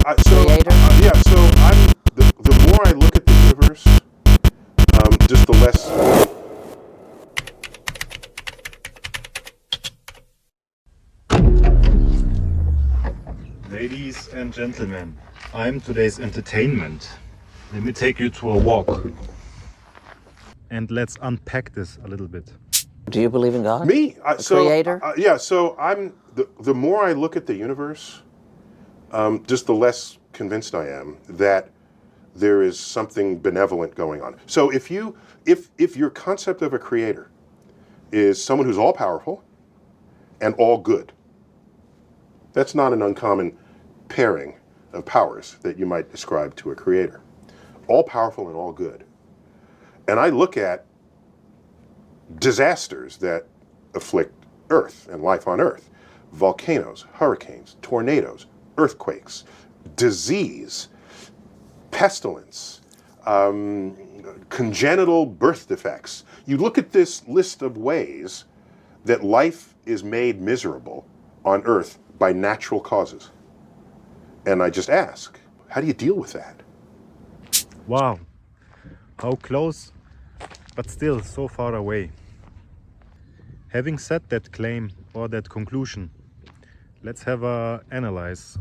Creator? Yeah, so the more I look at the universe, just the less. Ladies and gentlemen, I'm today's entertainment. Let me take you to a walk. And let's unpack this a little bit. Do you believe in God? Me? Creator? Yeah, so the more I look at the universe, just the less convinced I am that there is something benevolent going on. So if your concept of a creator is someone who's all powerful and all good, that's not an uncommon pairing of powers that you might ascribe to a creator. All powerful and all good. And I look at disasters that afflict Earth and life on Earth. Volcanoes, hurricanes, tornadoes, earthquakes, disease, pestilence, congenital birth defects. You look at this list of ways that life is made miserable on Earth by natural causes. And I just ask, how do you deal with that? Wow, how close, but still so far away. Having said that claim or that conclusion, let's have a analyze.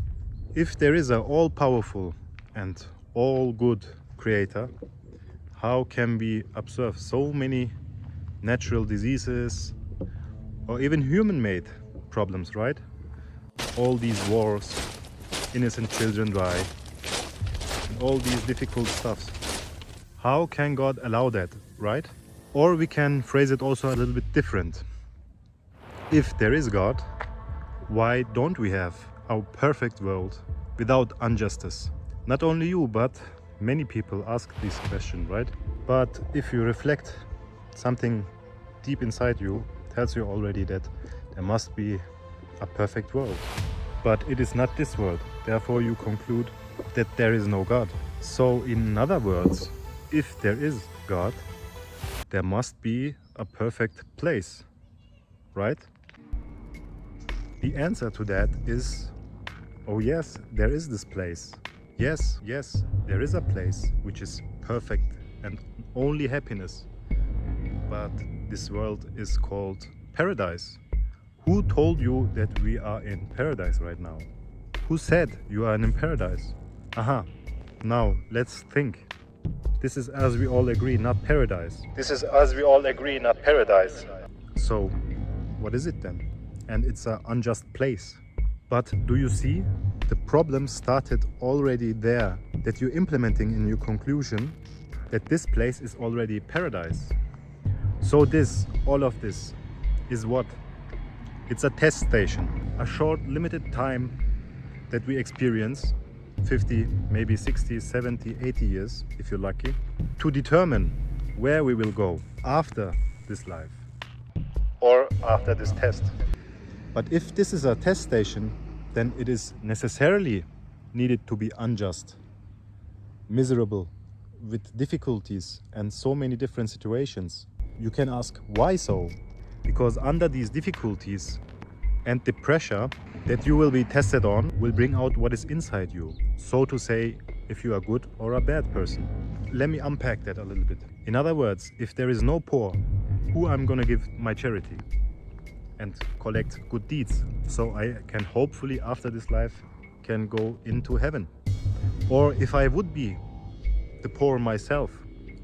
If there is an all-powerful and all-good creator, how can we observe so many natural diseases or even human-made problems, right? All these wars, innocent children die, and all these difficult stuffs. How can God allow that, right? Or we can phrase it also a little bit different. If there is God, why don't we have our perfect world without injustice? Not only you, but many people ask this question, right? But if you reflect, something deep inside you tells you already that there must be a perfect world. But it is not this world. Therefore you conclude that there is no God. So in other words, if there is God, there must be a perfect place, right? The answer to that is, oh yes, there is this place. Yes, there is a place which is perfect and only happiness. But this world is called paradise. Who told you that we are in paradise right now? Who said you are in paradise? Aha, now let's think. This is, as we all agree, not paradise. This is, as we all agree, not paradise. So, what is it then? And it's an unjust place. But do you see? The problem started already there, that you're implementing in your conclusion that this place is already paradise. So all of this is what? It's a test station, a short limited time that we experience, 50, maybe 60, 70, 80 years, if you're lucky, to determine where we will go after this life or after this test. But if this is a test station, then it is necessarily needed to be unjust, miserable, with difficulties and so many different situations. You can ask, why so? Because under these difficulties and the pressure that you will be tested on will bring out what is inside you. So to say, if you are good or a bad person. Let me unpack that a little bit. In other words, if there is no poor, who I'm gonna give my charity and collect good deeds, so I can hopefully after this life can go into heaven. Or if I would be the poor myself,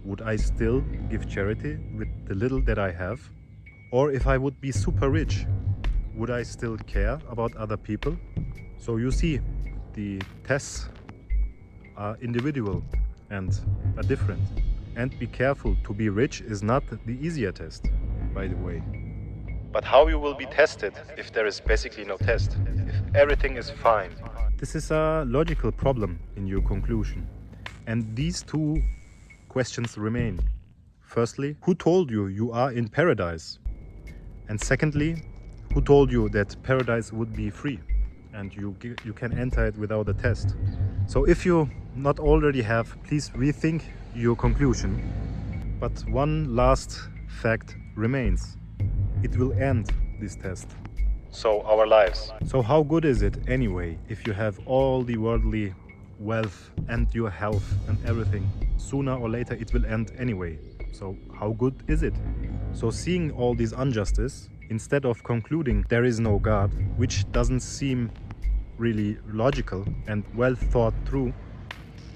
would I still give charity with the little that I have? Or if I would be super rich, would I still care about other people? So you see, the tests are individual and are different. And be careful, to be rich is not the easier test, by the way. But how you will be tested if there is basically no test, if everything is fine? This is a logical problem in your conclusion. And these two questions remain. Firstly, who told you you are in paradise? And secondly, who told you that paradise would be free and you can enter it without a test? So if you not already have, please rethink your conclusion. But one last fact remains. It will end this test. So our lives. So how good is it anyway if you have all the worldly wealth and your health and everything. Sooner or later it will end anyway. So how good is it? So seeing all these injustice, instead of concluding there is no God, which doesn't seem really logical and well thought through,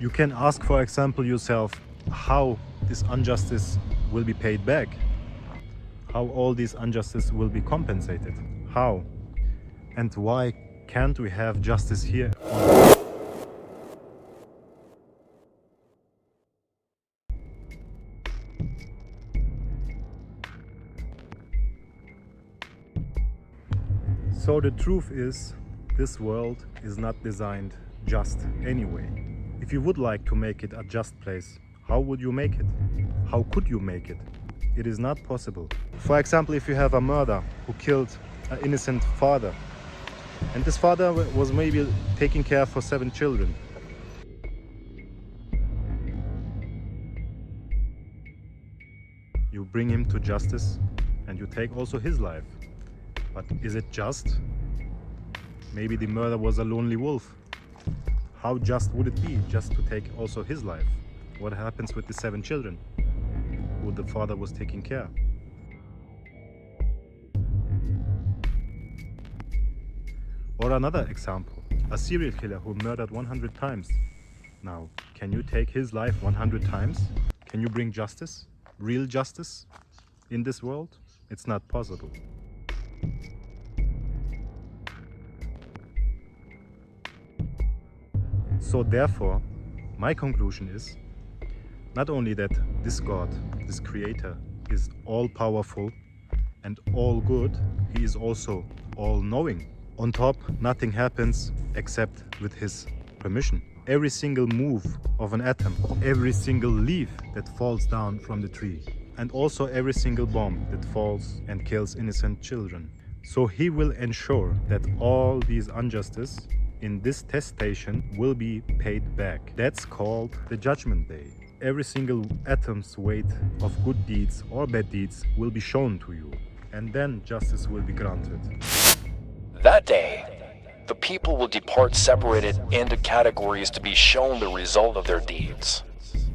you can ask, for example, yourself how this injustice will be paid back, how all this injustice will be compensated, how, and why can't we have justice here on Earth? So the truth is, this world is not designed just anyway. If you would like to make it a just place, how would you make it? How could you make it? It is not possible. For example, if you have a murderer who killed an innocent father, and this father was maybe taking care for 7 children. You bring him to justice and you take also his life. But is it just? Maybe the murderer was a lonely wolf. How just would it be just to take also his life? What happens with the 7 children who the father was taking care? Or another example, a serial killer who murdered 100 times. Now, can you take his life 100 times? Can you bring justice, real justice, in this world? It's not possible. So therefore, my conclusion is not only that this God, this Creator, is all-powerful and all-good, He is also all-knowing. On top, nothing happens except with His permission. Every single move of an atom, every single leaf that falls down from the tree, and also every single bomb that falls and kills innocent children. So He will ensure that all these injustice in this test station will be paid back. That's called the Judgment Day. Every single atom's weight of good deeds or bad deeds will be shown to you, and then justice will be granted. That day, the people will depart separated into categories to be shown the result of their deeds.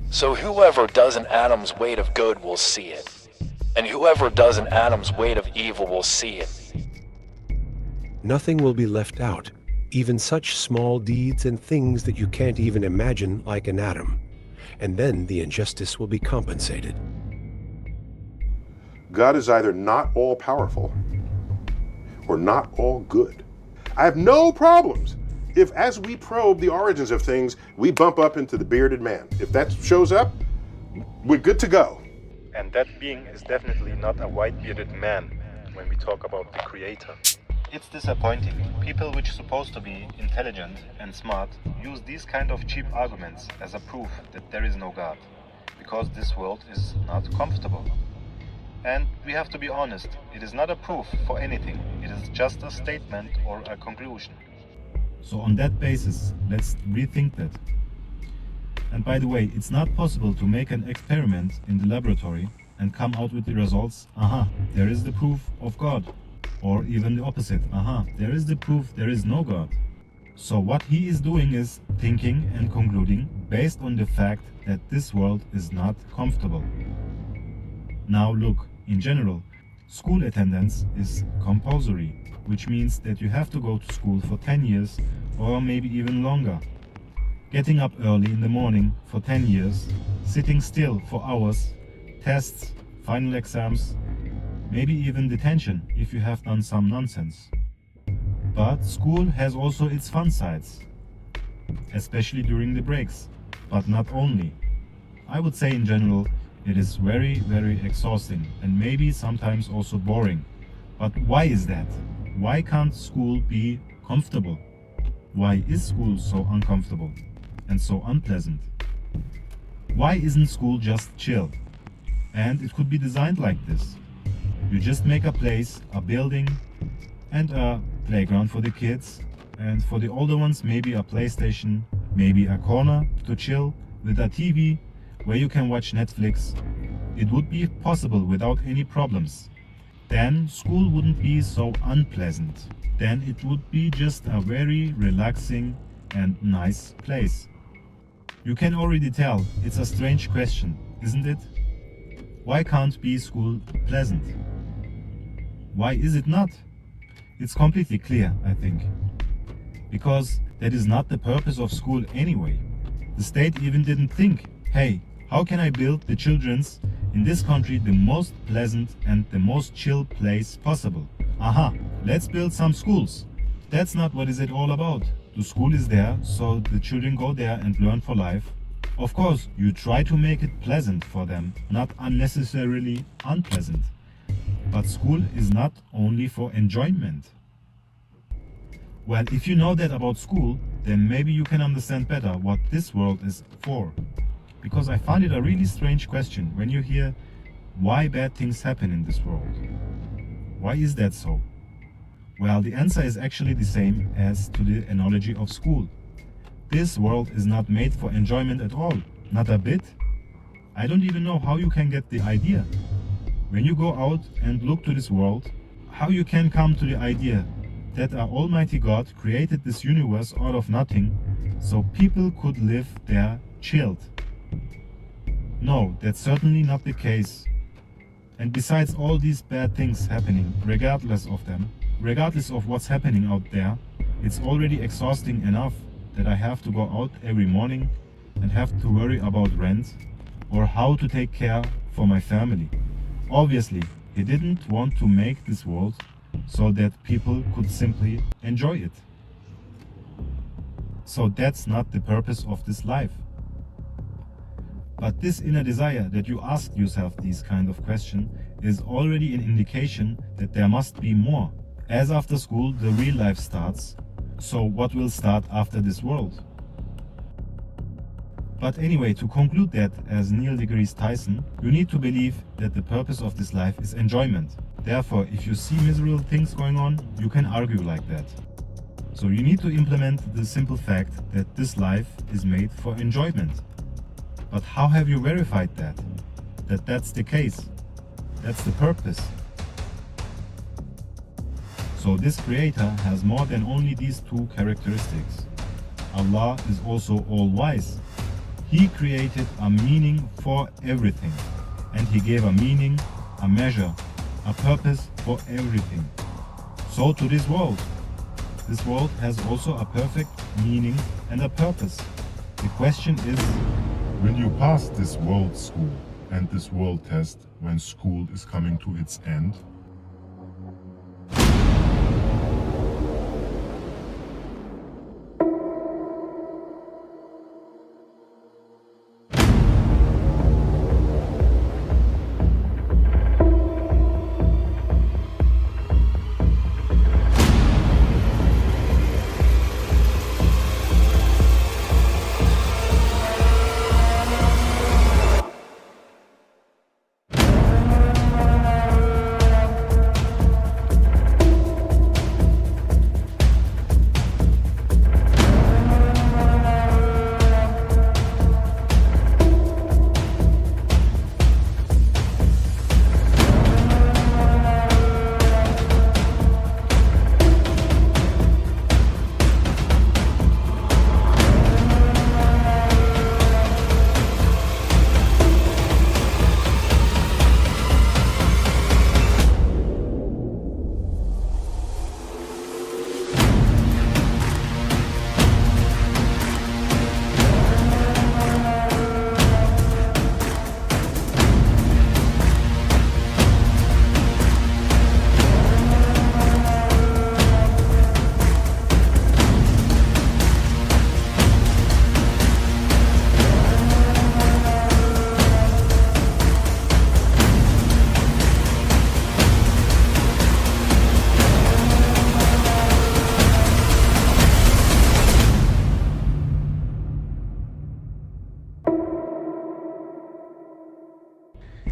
So whoever does an atom's weight of good will see it, and whoever does an atom's weight of evil will see it. Nothing will be left out, even such small deeds and things that you can't even imagine, like an atom. And then the injustice will be compensated. God is either not all-powerful or not all good. I have no problems if, as we probe the origins of things, we bump up into the bearded man. If that shows up, we're good to go. And that being is definitely not a white-bearded man when we talk about the Creator. It's disappointing. People which are supposed to be intelligent and smart use these kind of cheap arguments as a proof that there is no God, because this world is not comfortable. And we have to be honest, it is not a proof for anything, it is just a statement or a conclusion. So on that basis, let's rethink that. And by the way, it's not possible to make an experiment in the laboratory and come out with the results, aha, there is the proof of God. Or even the opposite, aha, there is the proof there is no God. So what he is doing is thinking and concluding based on the fact that this world is not comfortable. Now look, in general, school attendance is compulsory, which means that you have to go to school for 10 years or maybe even longer. Getting up early in the morning for 10 years, sitting still for hours, tests, final exams, maybe even detention if you have done some nonsense. But school has also its fun sides, especially during the breaks, but not only. I would say in general, it is very, very exhausting and maybe sometimes also boring. But why is that? Why can't school be comfortable? Why is school so uncomfortable and so unpleasant? Why isn't school just chill? And it could be designed like this. You just make a place, a building, and a playground for the kids, and for the older ones maybe a PlayStation, maybe a corner to chill with a TV where you can watch Netflix. It would be possible without any problems. Then school wouldn't be so unpleasant. Then it would be just a very relaxing and nice place. You can already tell it's a strange question, isn't it? Why can't be school pleasant? Why is it not? It's completely clear, I think. Because that is not the purpose of school anyway. The state even didn't think, hey, how can I build the children's in this country the most pleasant and the most chill place possible? Aha, let's build some schools. That's not what is it all about. The school is there, so the children go there and learn for life. Of course, you try to make it pleasant for them, not unnecessarily unpleasant. But school is not only for enjoyment. Well, if you know that about school, then maybe you can understand better what this world is for. Because I find it a really strange question when you hear why bad things happen in this world. Why is that so? Well, the answer is actually the same as to the analogy of school. This world is not made for enjoyment at all, not a bit. I don't even know how you can get the idea. When you go out and look to this world, how you can come to the idea that our Almighty God created this universe out of nothing so people could live there chilled. No, that's certainly not the case. And besides all these bad things happening, regardless of what's happening out there, it's already exhausting enough that I have to go out every morning and have to worry about rent or how to take care for my family. Obviously, He didn't want to make this world so that people could simply enjoy it. So that's not the purpose of this life. But this inner desire that you ask yourself these kind of questions is already an indication that there must be more. As after school, the real life starts. So what will start after this world? But anyway, to conclude that, as Neil deGrasse Tyson, you need to believe that the purpose of this life is enjoyment. Therefore, if you see miserable things going on, you can argue like that. So you need to implement the simple fact that this life is made for enjoyment. But how have you verified that? That that's the case? That's the purpose. So this creator has more than only these two characteristics. Allah is also all-wise. He created a meaning for everything. And He gave a meaning, a measure, a purpose for everything. So to this world. This world has also a perfect meaning and a purpose. The question is, will you pass this world school and this world test when school is coming to its end?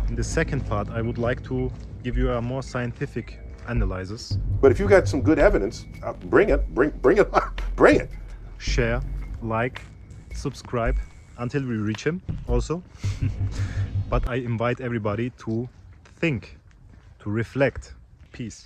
In the second part, I would like to give you a more scientific analysis. But if you got some good evidence, bring it, bring it, bring it. Share, like, subscribe until we reach him also. But I invite everybody to think, to reflect. Peace.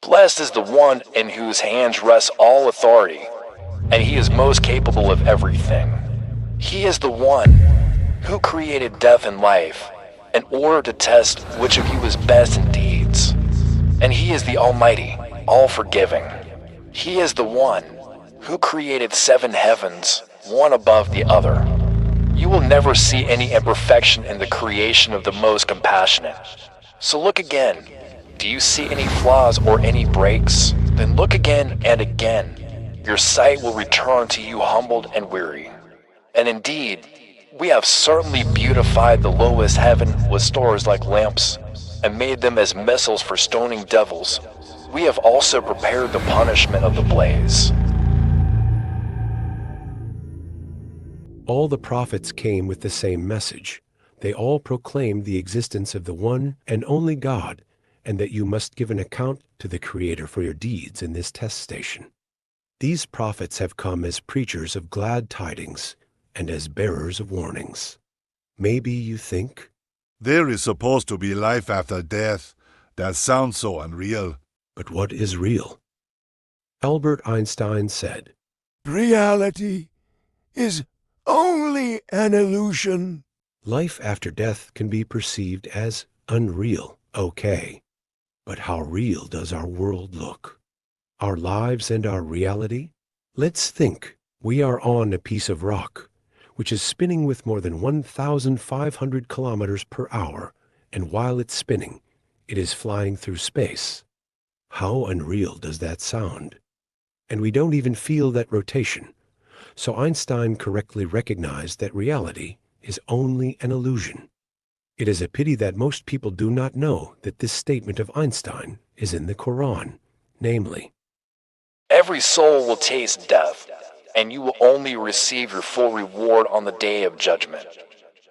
Blessed is the one in whose hands rests all authority, and he is most capable of everything. He is the one who created death and life in order to test which of you is best in deeds. And he is the Almighty, all-forgiving. He is the one who created 7 heavens, one above the other. You will never see any imperfection in the creation of the most compassionate. So look again. Do you see any flaws or any breaks? Then look again and again. Your sight will return to you humbled and weary. And indeed, we have certainly beautified the lowest heaven with stars like lamps, and made them as missiles for stoning devils. We have also prepared the punishment of the blaze. All the prophets came with the same message. They all proclaimed the existence of the one and only God, and that you must give an account to the Creator for your deeds in this test station. These prophets have come as preachers of glad tidings and as bearers of warnings. Maybe you think, there is supposed to be life after death. That sounds so unreal. but what is real? Albert Einstein said, Reality is only an illusion. life after death can be perceived as unreal, okay. But how real does our world look? Our lives and our reality? Let's think. We are on a piece of rock, which is spinning with more than 1,500 kilometers per hour, and while it's spinning, it is flying through space. How unreal does that sound? And we don't even feel that rotation. So Einstein correctly recognized that reality is only an illusion. It is a pity that most people do not know that this statement of Einstein is in the Quran, namely, Every soul will taste death, and you will only receive your full reward on the day of judgment.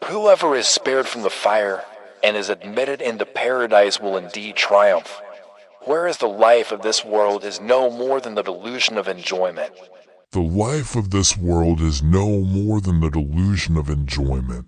Whoever is spared from the fire and is admitted into paradise will indeed triumph, whereas the life of this world is no more than the delusion of enjoyment. The life of this world is no more than the delusion of enjoyment.